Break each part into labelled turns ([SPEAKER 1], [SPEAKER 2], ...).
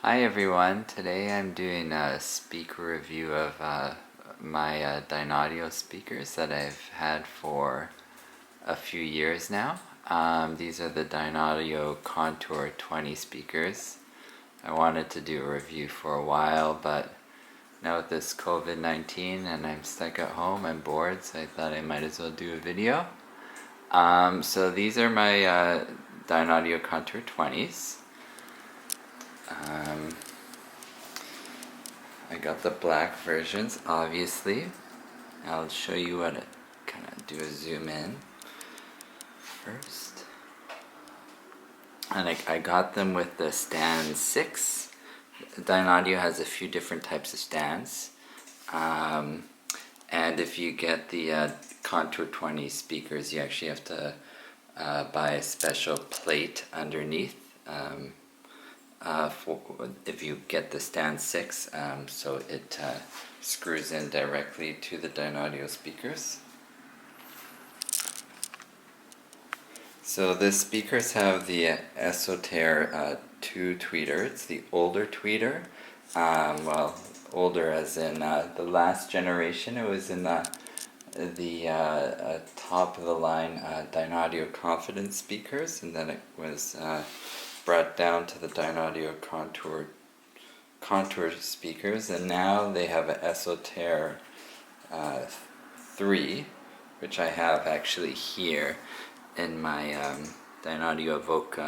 [SPEAKER 1] Hi everyone, today I'm doing a speaker review of my Dynaudio speakers that I've had for a few years now. These are the Dynaudio Contour 20 speakers. I wanted to do a review for a while, but now with this COVID-19 and I'm stuck at home, I'm bored, so I thought I might as well do a video. So these are my Dynaudio Contour 20s. I got the black versions, obviously. I'll show you what it kind of do a zoom in first. And I got them with the stand 6. Dynaudio has a few different types of stands. And if you get the Contour 20 speakers, you actually have to buy a special plate underneath. If you get the stand 6, so it screws in directly to the Dynaudio speakers. So the speakers have the SOtM 2 tweeter. It's the older tweeter. Well, older as in the last generation. It was in the top of the line Dynaudio Confidence speakers, and then it was brought down to the Dynaudio Contour speakers, and now they have an SOtM 3, which I have actually here in my Dynaudio Evoke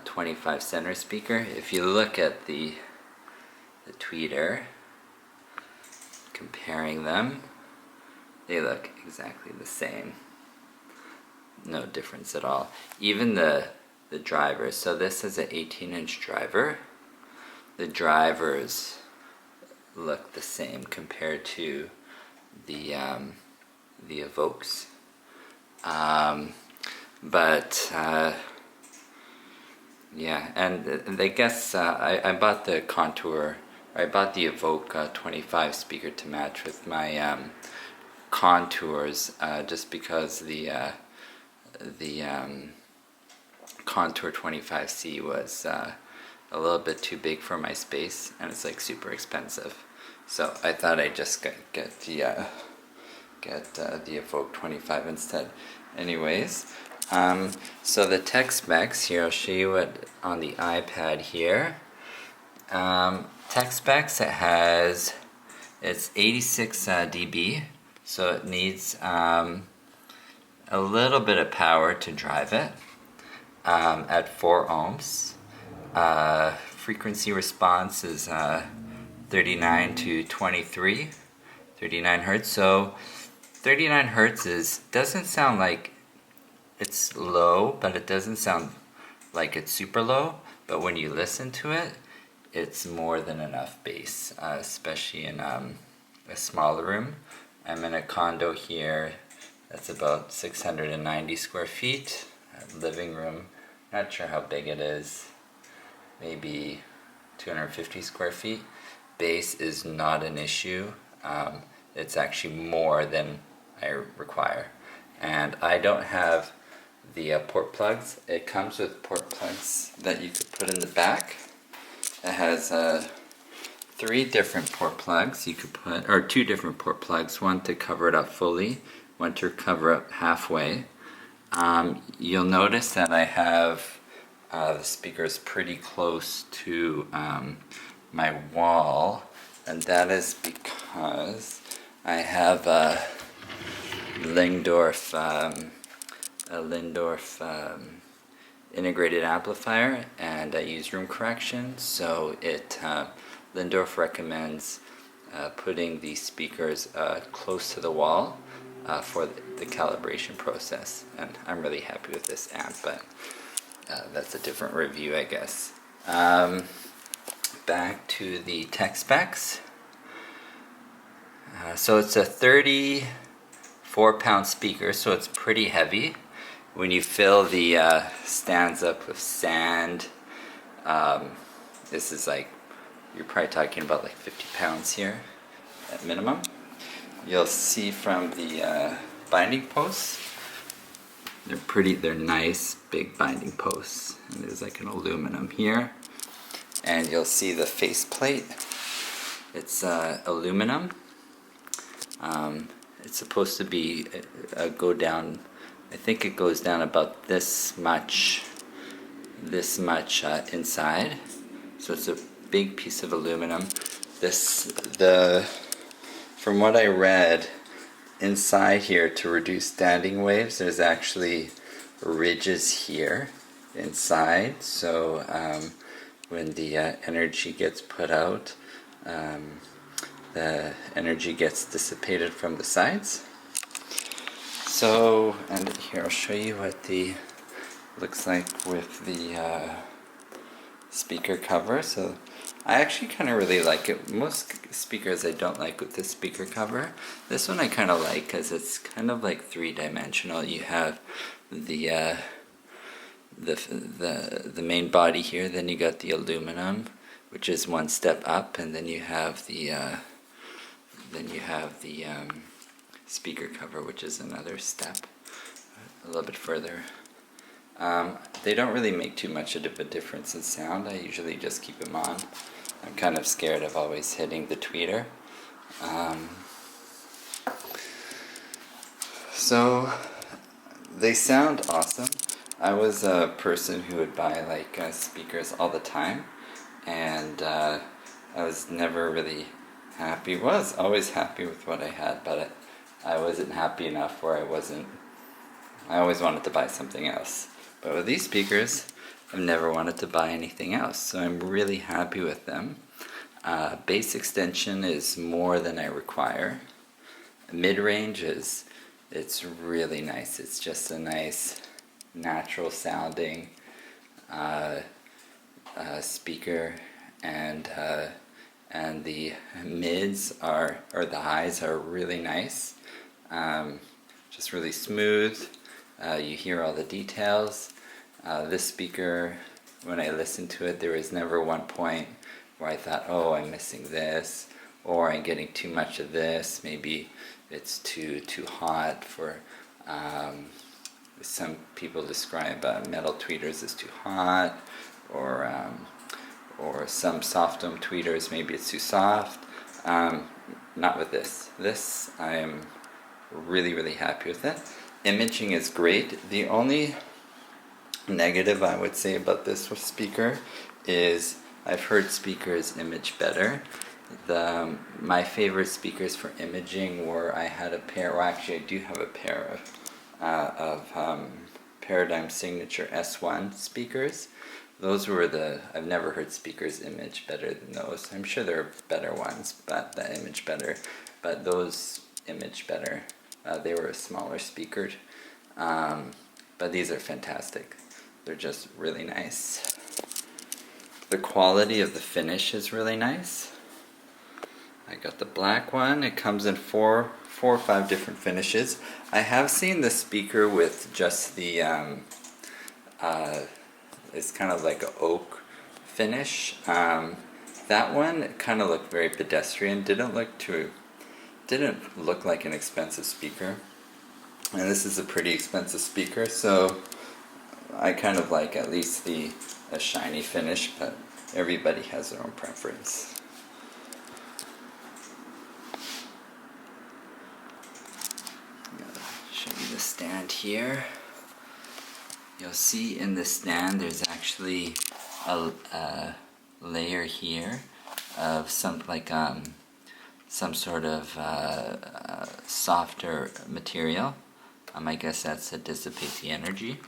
[SPEAKER 1] 25 center speaker. If you look at the tweeter, comparing them, they look exactly the same. No difference at all. Even the drivers. So this is an 18-inch driver. The drivers look the same compared to the Evokes. Yeah, and I guess I bought the Contour. I bought the Evoke 25 speaker to match with my Contours, just because the Contour 25C was a little bit too big for my space, and it's like super expensive. So I thought I'd just get the Evoke 25 instead. Anyways, so the tech specs here, I'll show you what on the iPad here. Tech specs, it's 86 dB, so it needs a little bit of power to drive it. At 4 ohms. Frequency response is 39 to 23, 39 hertz. So 39 hertz doesn't sound like it's low, but it doesn't sound like it's super low. But when you listen to it, it's more than enough bass, especially in a smaller room. I'm in a condo here that's about 690 square feet, living room. Not sure how big it is, maybe 250 square feet. Bass is not an issue. It's actually more than I require. And I don't have the port plugs. It comes with port plugs that you could put in the back. It has 3 different port plugs you could put, or 2 different port plugs, one to cover it up fully, one to cover up halfway. You'll notice that I have the speakers pretty close to my wall, and that is because I have a Lyngdorf integrated amplifier, and I use room correction, so Lyngdorf recommends putting the speakers close to the wall for the calibration process, and I'm really happy with this amp, but that's a different review, I guess. Back to the tech specs. So it's a 34-pound speaker, so it's pretty heavy. When you fill the stands up with sand, this is like, you're probably talking about like 50 pounds here at minimum. You'll see from the binding posts, they're nice big binding posts, and there's like an aluminum here, and you'll see the faceplate. It's aluminum. It's supposed to be go down. I think it goes down about this much inside. So it's a big piece of aluminum. From what I read, inside here to reduce standing waves, there's actually ridges here inside. So when the energy gets put out, the energy gets dissipated from the sides. So, and here I'll show you what the looks like with the speaker cover. So I actually kind of really like it. Most speakers I don't like with this speaker cover. This one I kind of like because it's kind of like three-dimensional. You have the main body here, then you got the aluminum, which is one step up, and then you have the speaker cover, which is another step a little bit further. They don't really make too much of a difference in sound. I usually just keep them on. I'm kind of scared of always hitting the tweeter. So they sound awesome. I was a person who would buy like speakers all the time, and I was never really happy. Was always happy with what I had, but I wasn't happy enough where I always wanted to buy something else. But with these speakers, I've never wanted to buy anything else, so I'm really happy with them. Bass extension is more than I require. Mid-range it's really nice. It's just a nice, natural sounding speaker, and the mids or the highs are really nice. Just really smooth. You hear all the details. This speaker, when I listened to it, there was never one point where I thought, oh, I'm missing this, or I'm getting too much of this. Maybe it's too hot for. Some people describe metal tweeters as too hot, or some SOtM tweeters, maybe it's too soft. Not with this. This, I am really, really happy with it. Imaging is great. The only negative I would say about this speaker is I've heard speakers image better. My favorite speakers for imaging were, I had a pair, well actually I do have a pair of Paradigm Signature S1 speakers. Those were I've never heard speakers image better than those. I'm sure there are better ones that image better, but those image better. They were a smaller speaker, but these are fantastic. They're just really nice. The quality of the finish is really nice. I got the black one. It comes in four or five different finishes. I have seen the speaker with just the it's kind of like an oak finish. That one kind of looked very pedestrian. Didn't look like an expensive speaker. And this is a pretty expensive speaker, so I kind of like at least a shiny finish, but everybody has their own preference. Show you the stand here. You'll see in the stand there's actually a layer here of some sort of softer material. I guess that's to dissipate the energy.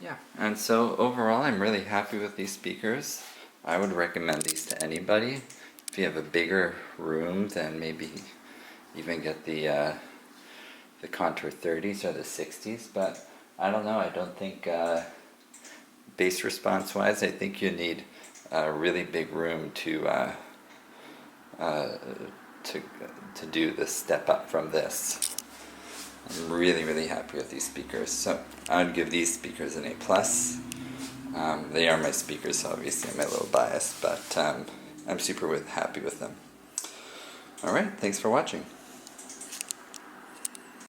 [SPEAKER 1] Yeah, and so overall I'm really happy with these speakers. I would recommend these to anybody. If you have a bigger room, then maybe even get the Contour 30s or the 60s, but I don't know, I don't think bass response wise, I think you need a really big room to do the step up from this. I'm really, really happy with these speakers, so I would give these speakers an A+. They are my speakers, so obviously I'm a little biased, but I'm super happy with them. Alright, thanks for watching.